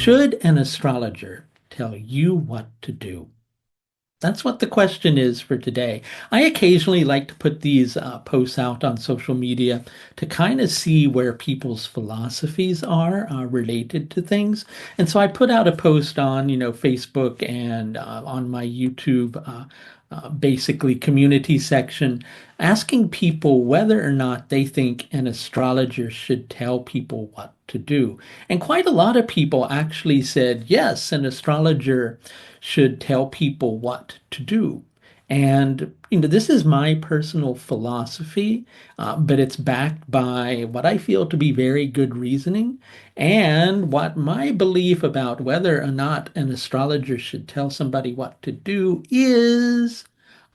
Should an astrologer tell you what to do? That's what the question is for today. I occasionally like to put these posts out on social media to kind of see where people's philosophies are related to things. And so I put out a post on, Facebook and on my YouTube, basically community section, asking people whether or not they think an astrologer should tell people what to do. And quite a lot of people actually said, yes, an astrologer should tell people what to do. And, this is my personal philosophy, but it's backed by what I feel to be very good reasoning and what my belief about whether or not an astrologer should tell somebody what to do is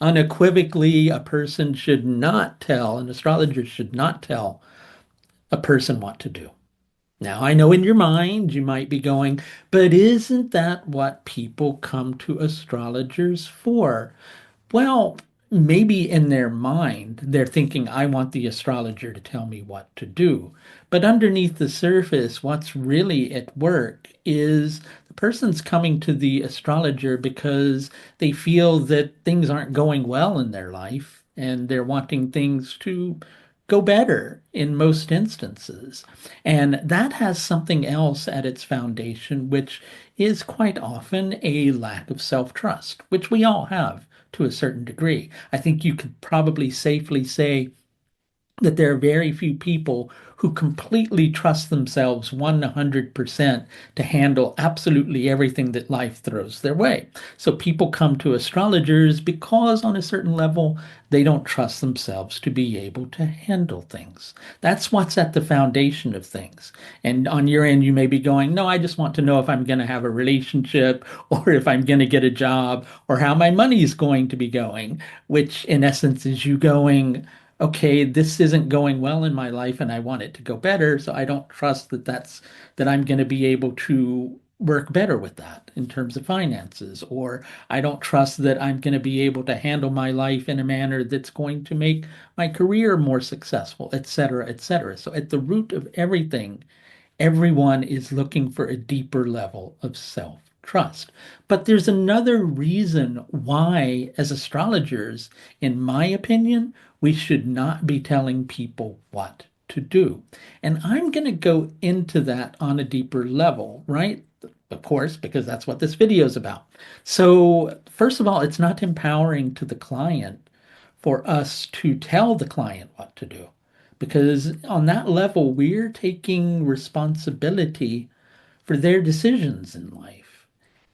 unequivocally a person should not tell, an astrologer should not tell a person what to do. Now, I know in your mind you might be going, but isn't that what people come to astrologers for? Well, maybe in their mind, they're thinking, I want the astrologer to tell me what to do. But underneath the surface, what's really at work is the person's coming to the astrologer because they feel that things aren't going well in their life and they're wanting things to go better in most instances. And that has something else at its foundation, which is quite often a lack of self-trust, which we all have to a certain degree. I think you could probably safely say that there are very few people who completely trust themselves 100% to handle absolutely everything that life throws their way. So people come to astrologers because, on a certain level, they don't trust themselves to be able to handle things. That's what's at the foundation of things. And on your end, you may be going, no, I just want to know if I'm going to have a relationship or if I'm going to get a job or how my money is going to be going, which in essence is you going, okay, this isn't going well in my life and I want it to go better. So I don't trust that I'm going to be able to work better with that in terms of finances, or I don't trust that I'm going to be able to handle my life in a manner that's going to make my career more successful, et cetera, et cetera. So at the root of everything, everyone is looking for a deeper level of self-trust. But there's another reason why, as astrologers, in my opinion, we should not be telling people what to do. And I'm going to go into that on a deeper level, right? Of course, because that's what this video is about. So, first of all, it's not empowering to the client for us to tell the client what to do. Because on that level, we're taking responsibility for their decisions in life.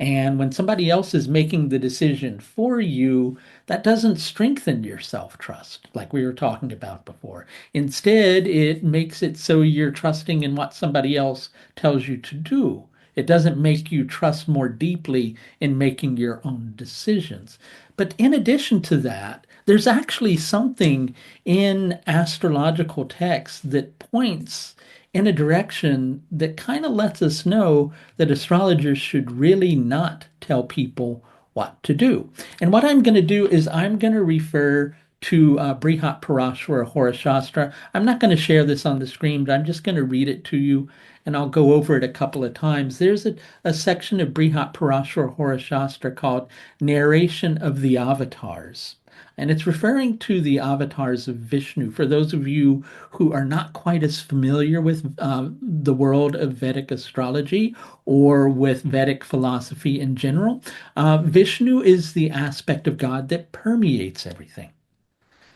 And when somebody else is making the decision for you, that doesn't strengthen your self-trust, like we were talking about before. Instead, it makes it so you're trusting in what somebody else tells you to do. It doesn't make you trust more deeply in making your own decisions. But in addition to that, there's actually something in astrological texts that points in a direction that kind of lets us know that astrologers should really not tell people what to do. And what I'm going to do is I'm going to refer to Brihat Parashara Hora Shastra. I'm not going to share this on the screen, but I'm just going to read it to you and I'll go over it a couple of times. There's a section of Brihat Parashara Hora Shastra called Narration of the Avatars. And it's referring to the avatars of Vishnu. For those of you who are not quite as familiar with the world of Vedic astrology or with Vedic philosophy in general, Vishnu is the aspect of God that permeates everything.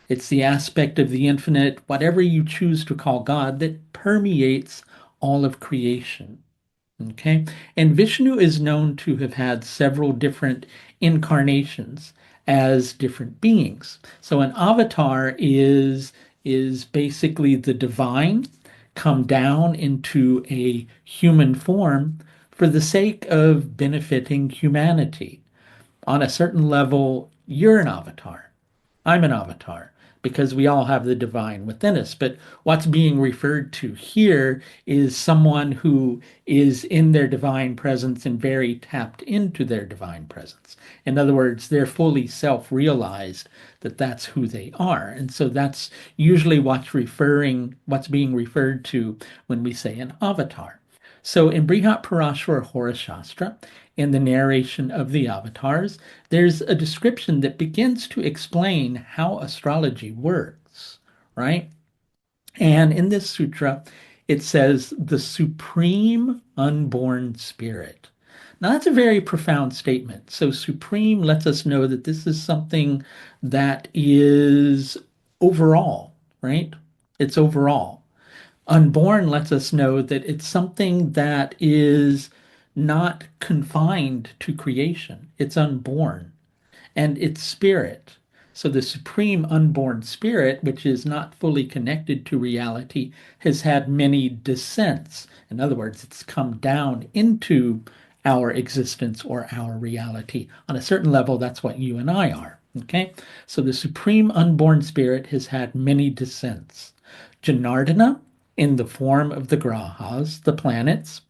It's the aspect of the infinite, whatever you choose to call God, that permeates all of creation. Okay. And Vishnu is known to have had several different incarnations as different beings. So an avatar is basically the divine come down into a human form for the sake of benefiting humanity. On a certain level, you're an avatar. I'm an avatar because we all have the divine within us. But what's being referred to here is someone who is in their divine presence and very tapped into their divine presence. In other words, they're fully self-realized that that's who they are. And so that's usually what's being referred to when we say an avatar. So in Brihat Parashara Hora Shastra, in the narration of the avatars, there's a description that begins to explain how astrology works, right? And in this sutra, it says the supreme unborn spirit. Now, that's a very profound statement. So, supreme lets us know that this is something that is overall, right? It's overall. Unborn lets us know that it's something that is not confined to creation, it's unborn and its spirit. So the supreme unborn spirit, which is not fully connected to reality, has had many descents. In other words, it's come down into our existence or our reality. On a certain level, that's what you and I are. Okay? So the supreme unborn spirit has had many descents. Janardana, in the form of the grahas, the planets,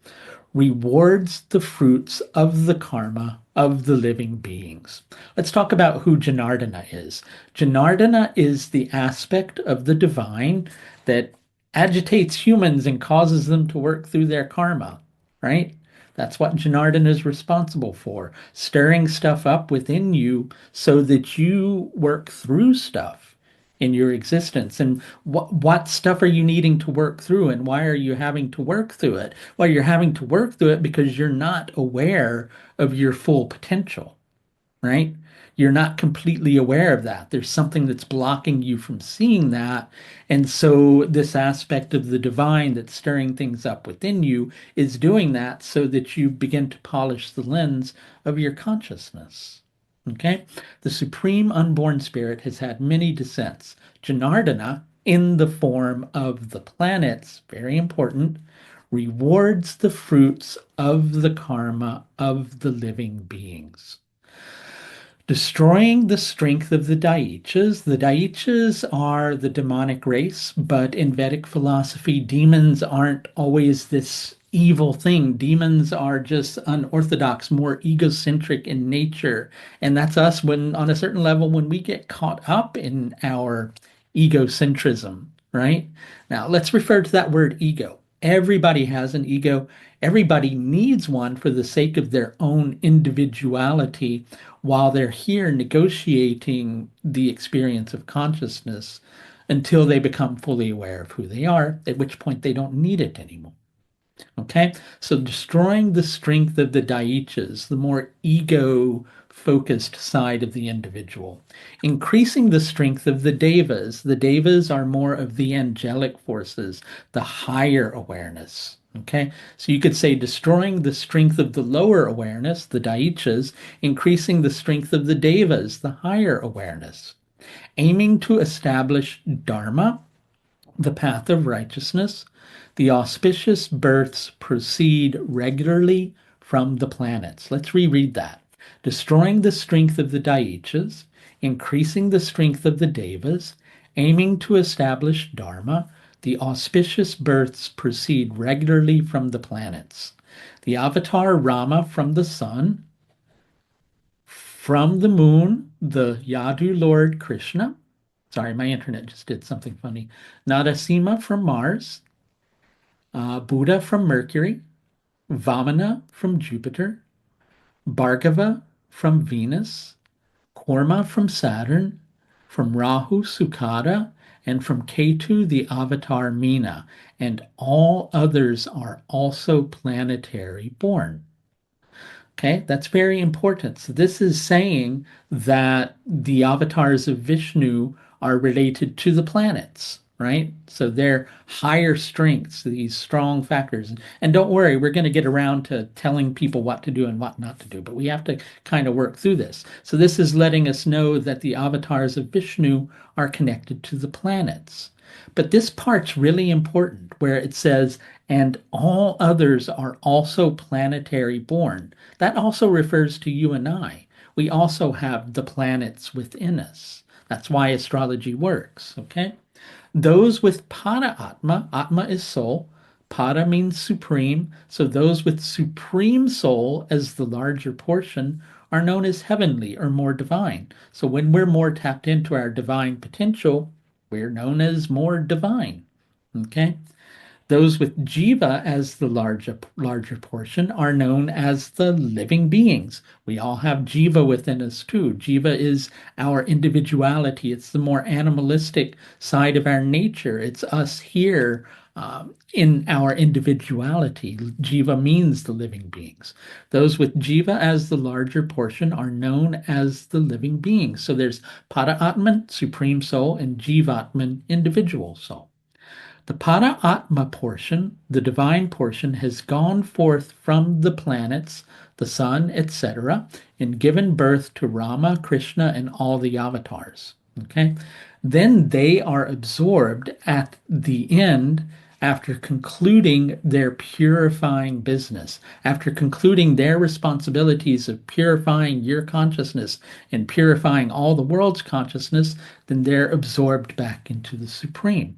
rewards the fruits of the karma of the living beings. Let's talk about who Janardana is. Janardana is the aspect of the divine that agitates humans and causes them to work through their karma, right? That's what Janardana is responsible for, stirring stuff up within you so that you work through stuff in your existence. And what stuff are you needing to work through, and why are you having to work through it? Well, you're having to work through it because you're not aware of your full potential, right? You're not completely aware of that. There's something that's blocking you from seeing that. And so, this aspect of the divine that's stirring things up within you is doing that so that you begin to polish the lens of your consciousness. Okay? The supreme unborn spirit has had many descents. Janardana, in the form of the planets, very important, rewards the fruits of the karma of the living beings. Destroying the strength of the Daityas. The Daityas are the demonic race, but in Vedic philosophy, demons aren't always this evil thing. Demons are just unorthodox, more egocentric in nature. And that's us when, on a certain level, when we get caught up in our egocentrism, right? Now, let's refer to that word ego. Everybody has an ego. Everybody needs one for the sake of their own individuality while they're here negotiating the experience of consciousness until they become fully aware of who they are, at which point they don't need it anymore. Okay, so destroying the strength of the daityas, the more ego focused side of the individual, increasing the strength of the devas. The devas are more of the angelic forces, the higher awareness. Okay, so you could say destroying the strength of the lower awareness, the daityas, increasing the strength of the devas, the higher awareness, aiming to establish dharma, the path of righteousness. The auspicious births proceed regularly from the planets. Let's reread that. Destroying the strength of the Daityas, increasing the strength of the Devas, aiming to establish Dharma, the auspicious births proceed regularly from the planets. The avatar Rama from the sun, from the moon, the Yadu Lord Krishna. Sorry, my internet just did something funny. Nadasima from Mars, Buddha from Mercury, Vamana from Jupiter, Bhargava from Venus, Korma from Saturn, from Rahu Sukada, and from Ketu the avatar Meena, and all others are also planetary born. Okay, that's very important. So this is saying that the avatars of Vishnu are related to the planets, right? So they're higher strengths, these strong factors. And don't worry, we're going to get around to telling people what to do and what not to do, but we have to kind of work through this. So this is letting us know that the avatars of Vishnu are connected to the planets. But this part's really important where it says, and all others are also planetary born. That also refers to you and I. We also have the planets within us. That's why astrology works, okay? Those with Para Atma, Atma is soul, Para means supreme, so those with supreme soul as the larger portion are known as heavenly or more divine. So when we're more tapped into our divine potential, we're known as more divine, okay? Those with jiva as the larger portion are known as the living beings. We all have jiva within us too. Jiva is our individuality. It's the more animalistic side of our nature. It's us here in our individuality. Jiva means the living beings. Those with jiva as the larger portion are known as the living beings. So there's Para-Atman, supreme soul, and Jivatman, individual soul. The Para-Atma portion, the divine portion, has gone forth from the planets, the sun, etc., and given birth to Rama, Krishna, and all the avatars. Okay? Then they are absorbed at the end after concluding their purifying business, after concluding their responsibilities of purifying your consciousness and purifying all the world's consciousness, then they're absorbed back into the Supreme.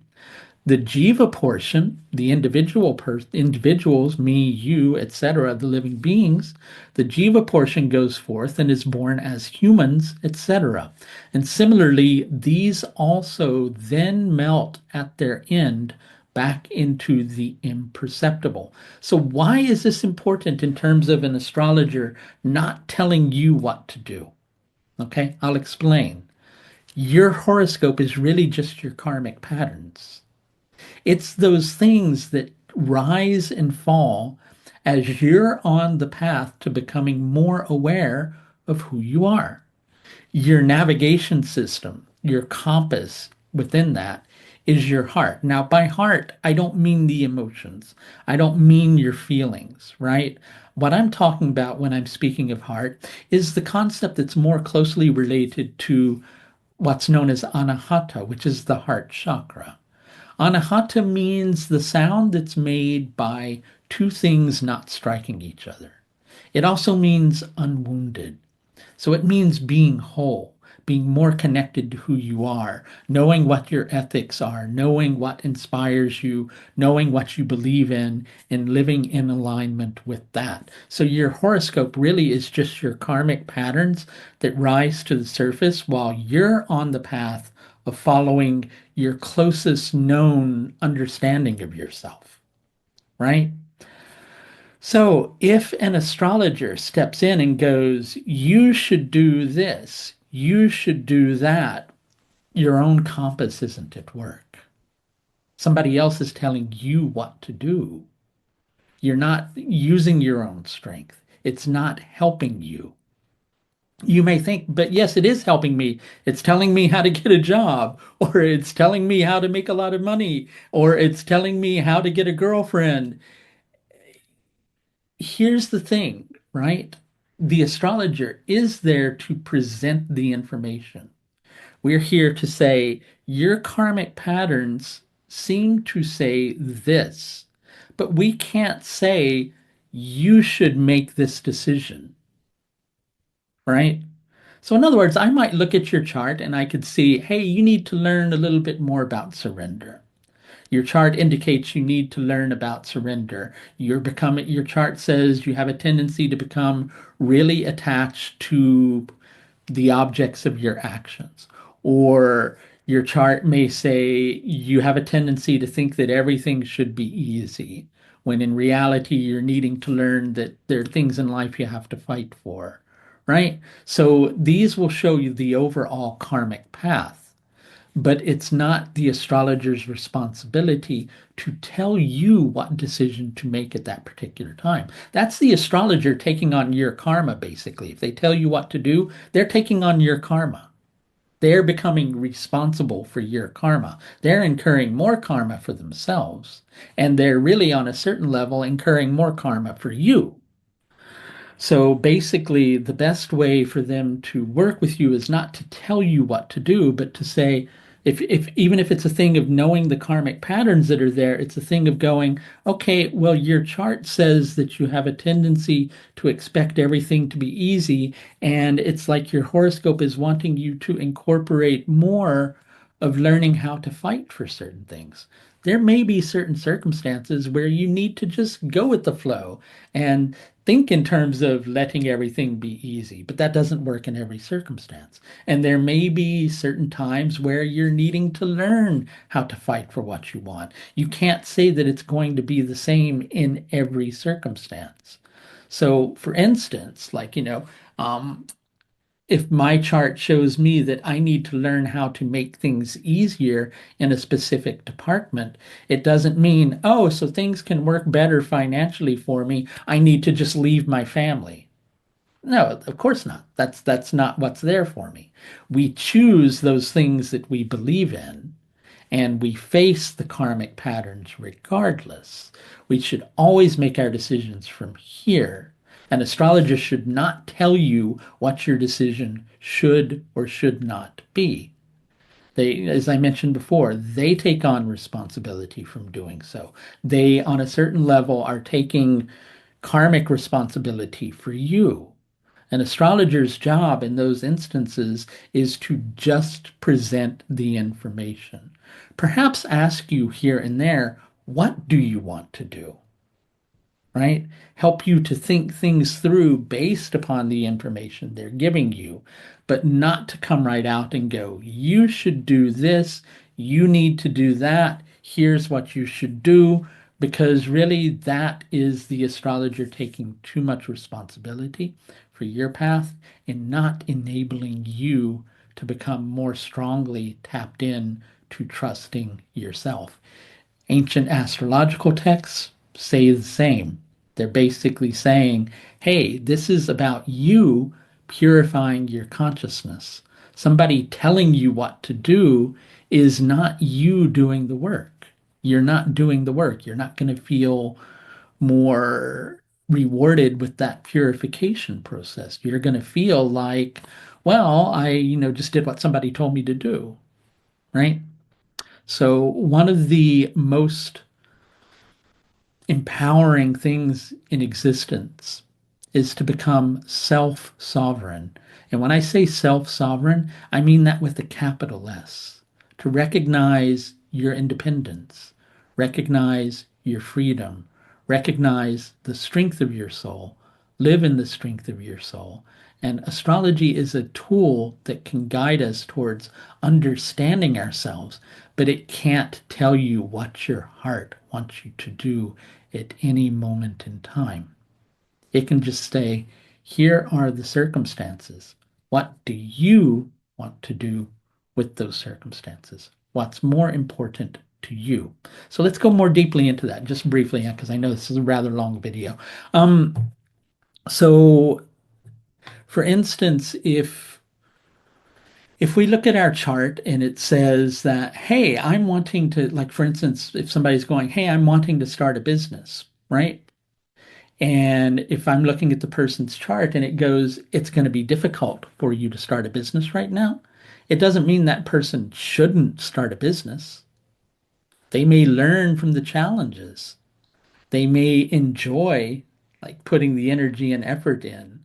The jiva portion, the individuals, me, you, etc., the living beings, the jiva portion goes forth and is born as humans, etc. And similarly, these also then melt at their end back into the imperceptible. So why is this important in terms of an astrologer not telling you what to do? Okay, I'll explain. Your horoscope is really just your karmic patterns. It's those things that rise and fall as you're on the path to becoming more aware of who you are. Your navigation system, your compass within that is your heart. Now, by heart, I don't mean the emotions, I don't mean your feelings, right? What I'm talking about when I'm speaking of heart is the concept that's more closely related to what's known as anahata, which is the heart chakra. Anahata means the sound that's made by two things not striking each other. It also means unwounded. So it means being whole, being more connected to who you are, knowing what your ethics are, knowing what inspires you, knowing what you believe in, and living in alignment with that. So your horoscope really is just your karmic patterns that rise to the surface while you're on the path of following your closest known understanding of yourself, right? So if an astrologer steps in and goes, you should do this, you should do that, your own compass isn't at work. Somebody else is telling you what to do. You're not using your own strength. It's not helping you. You may think, but yes, it is helping me. It's telling me how to get a job, or it's telling me how to make a lot of money, or it's telling me how to get a girlfriend. Here's the thing, right? The astrologer is there to present the information. We're here to say, your karmic patterns seem to say this, but we can't say, you should make this decision, right? So, in other words, I might look at your chart and I could see, hey, you need to learn a little bit more about surrender. Your chart indicates you need to learn about surrender. Your chart says you have a tendency to become really attached to the objects of your actions. Or your chart may say you have a tendency to think that everything should be easy, when in reality you're needing to learn that there are things in life you have to fight for, right? So these will show you the overall karmic path. But it's not the astrologer's responsibility to tell you what decision to make at that particular time. That's the astrologer taking on your karma, basically. If they tell you what to do, they're taking on your karma. They're becoming responsible for your karma. They're incurring more karma for themselves. And they're really, on a certain level, incurring more karma for you. So basically, the best way for them to work with you is not to tell you what to do, but to say, if even if it's a thing of knowing the karmic patterns that are there, it's a thing of going, okay, well, your chart says that you have a tendency to expect everything to be easy, and it's like your horoscope is wanting you to incorporate more of learning how to fight for certain things. There may be certain circumstances where you need to just go with the flow and think in terms of letting everything be easy, but that doesn't work in every circumstance. And there may be certain times where you're needing to learn how to fight for what you want. You can't say that it's going to be the same in every circumstance. So, for instance, um, if my chart shows me that I need to learn how to make things easier in a specific department, it doesn't mean, oh, so things can work better financially for me. I need to just leave my family. No, of course not. That's not what's there for me. We choose those things that we believe in, and we face the karmic patterns regardless. We should always make our decisions from here. An astrologer should not tell you what your decision should or should not be. They, as I mentioned before, they take on responsibility from doing so. They, on a certain level, are taking karmic responsibility for you. An astrologer's job in those instances is to just present the information. Perhaps ask you here and there, what do you want to do? Right? Help you to think things through based upon the information they're giving you, but not to come right out and go, you should do this, you need to do that, here's what you should do, because really that is the astrologer taking too much responsibility for your path and not enabling you to become more strongly tapped in to trusting yourself. Ancient astrological texts say the same. They're basically saying, hey, this is about you purifying your consciousness. Somebody telling you what to do is not you doing the work. You're not doing the work. You're not going to feel more rewarded with that purification process. You're going to feel like, well, I just did what somebody told me to do, right? So one of the most empowering things in existence is to become self sovereign. And when I say self sovereign, I mean that with a capital S. To recognize your independence, recognize your freedom, recognize the strength of your soul, live in the strength of your soul. And astrology is a tool that can guide us towards understanding ourselves, but it can't tell you what your heart wants you to do at any moment in time. It can just say, here are the circumstances. What do you want to do with those circumstances? What's more important to you? So let's go more deeply into that, just briefly, because I know this is a rather long video. Um, so, for instance, if we look at our chart and it says that, hey, I'm wanting to, like, for instance, if somebody's going, hey, I'm wanting to start a business, right? And if I'm looking at the person's chart and it goes, it's going to be difficult for you to start a business right now, it doesn't mean that person shouldn't start a business. They may learn from the challenges. They may enjoy like putting the energy and effort in.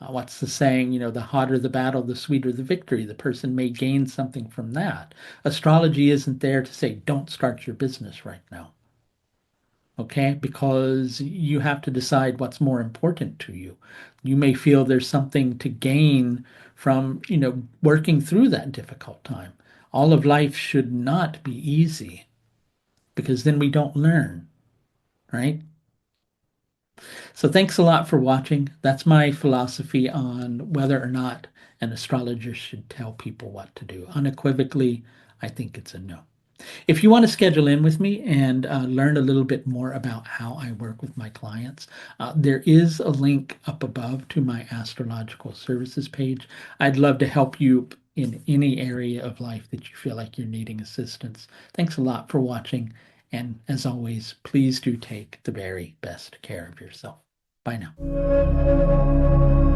What's the saying? The hotter the battle, the sweeter the victory. The person may gain something from that. Astrology isn't there to say, don't start your business right now. Okay, because you have to decide what's more important to you. You may feel there's something to gain from, working through that difficult time. All of life should not be easy because then we don't learn, right? So thanks a lot for watching. That's my philosophy on whether or not an astrologer should tell people what to do. Unequivocally, I think it's a no. If you want to schedule in with me and learn a little bit more about how I work with my clients, there is a link up above to my astrological services page. I'd love to help you in any area of life that you feel like you're needing assistance. Thanks a lot for watching. And as always, please do take the very best care of yourself. Bye now.